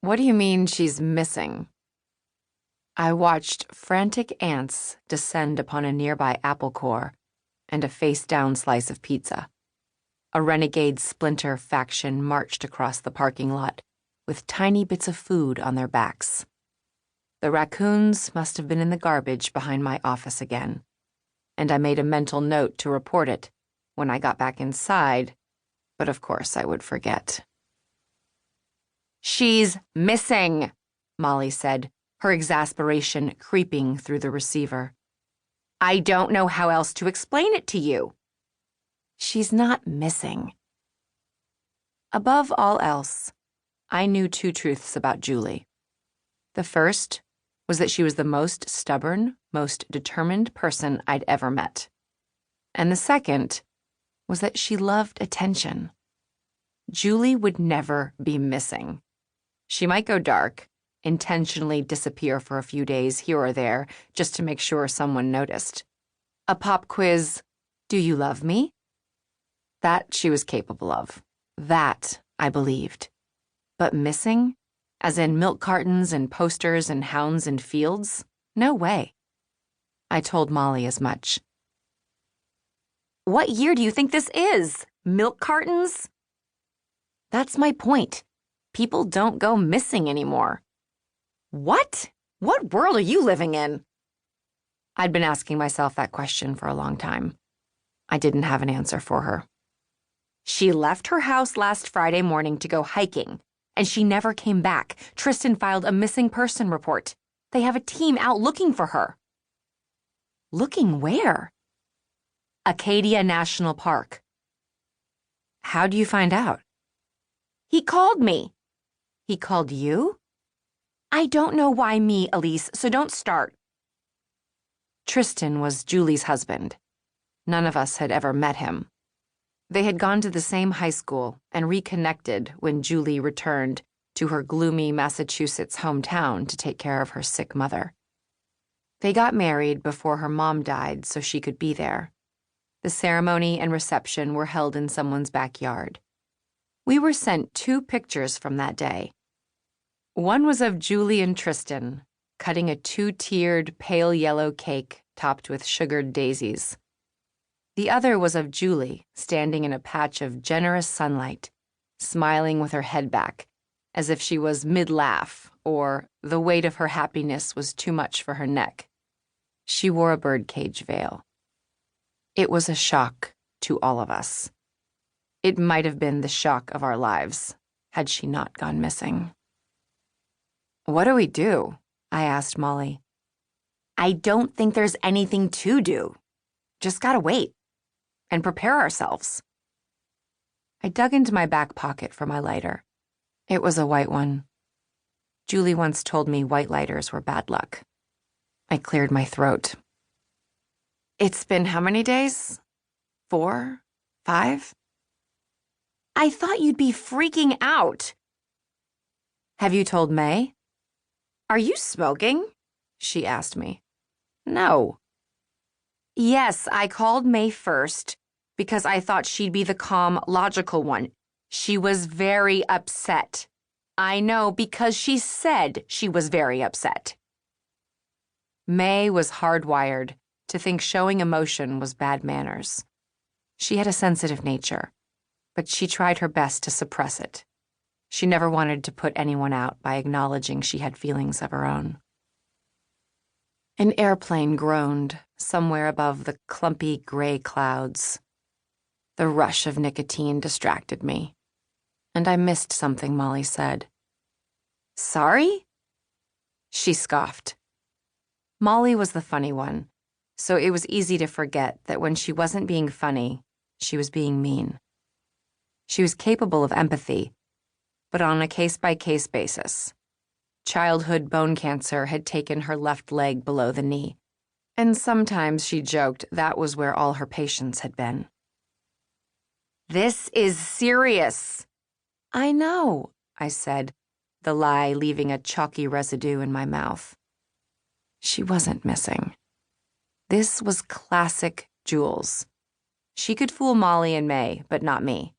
What do you mean she's missing? I watched frantic ants descend upon a nearby apple core and a face-down slice of pizza. A renegade splinter faction marched across the parking lot with tiny bits of food on their backs. The raccoons must have been in the garbage behind my office again, and I made a mental note to report it when I got back inside, but of course I would forget. "She's missing," Molly said, her exasperation creeping through the receiver. "I don't know how else to explain it to you." "She's not missing." Above all else, I knew two truths about Julie. The first was that she was the most stubborn, most determined person I'd ever met. And the second was that she loved attention. Julie would never be missing. She might go dark, intentionally disappear for a few days here or there just to make sure someone noticed. A pop quiz, "Do you love me?" That she was capable of. That I believed. But missing, as in milk cartons and posters and hounds and fields, no way. I told Molly as much. "What year do you think this is? Milk cartons?" "That's my point. People don't go missing anymore." "What? What world are you living in?" I'd been asking myself that question for a long time. I didn't have an answer for her. "She left her house last Friday morning to go hiking, and she never came back. Tristan filed a missing person report. They have a team out looking for her." "Looking where?" "Acadia National Park." "How do you find out?" "He called me." "He called you?" "I don't know why me, Elise, so don't start." Tristan was Julie's husband. None of us had ever met him. They had gone to the same high school and reconnected when Julie returned to her gloomy Massachusetts hometown to take care of her sick mother. They got married before her mom died so she could be there. The ceremony and reception were held in someone's backyard. We were sent 2 pictures from that day. One was of Julie and Tristan cutting a 2-tiered pale yellow cake topped with sugared daisies. The other was of Julie standing in a patch of generous sunlight, smiling with her head back, as if she was mid-laugh or the weight of her happiness was too much for her neck. She wore a birdcage veil. It was a shock to all of us. It might have been the shock of our lives had she not gone missing. "What do we do?" I asked Molly. "I don't think there's anything to do. Just gotta wait. And prepare ourselves." I dug into my back pocket for my lighter. It was a white one. Julie once told me white lighters were bad luck. I cleared my throat. "It's been how many days? 4? 5? "I thought you'd be freaking out." "Have you told Mae?" "Are you smoking?" she asked me. "No." "Yes, I called Mae first because I thought she'd be the calm, logical one. She was very upset. I know, because she said she was very upset." Mae was hardwired to think showing emotion was bad manners. She had a sensitive nature, but she tried her best to suppress it. She never wanted to put anyone out by acknowledging she had feelings of her own. An airplane groaned somewhere above the clumpy gray clouds. The rush of nicotine distracted me, and I missed something Molly said. "Sorry?" She scoffed. Molly was the funny one, so it was easy to forget that when she wasn't being funny, she was being mean. She was capable of empathy, but on a case-by-case basis. Childhood bone cancer had taken her left leg below the knee, and sometimes she joked that was where all her patients had been. "This is serious." "I know," I said, the lie leaving a chalky residue in my mouth. She wasn't missing. This was classic Jules. She could fool Molly and Mae, but not me.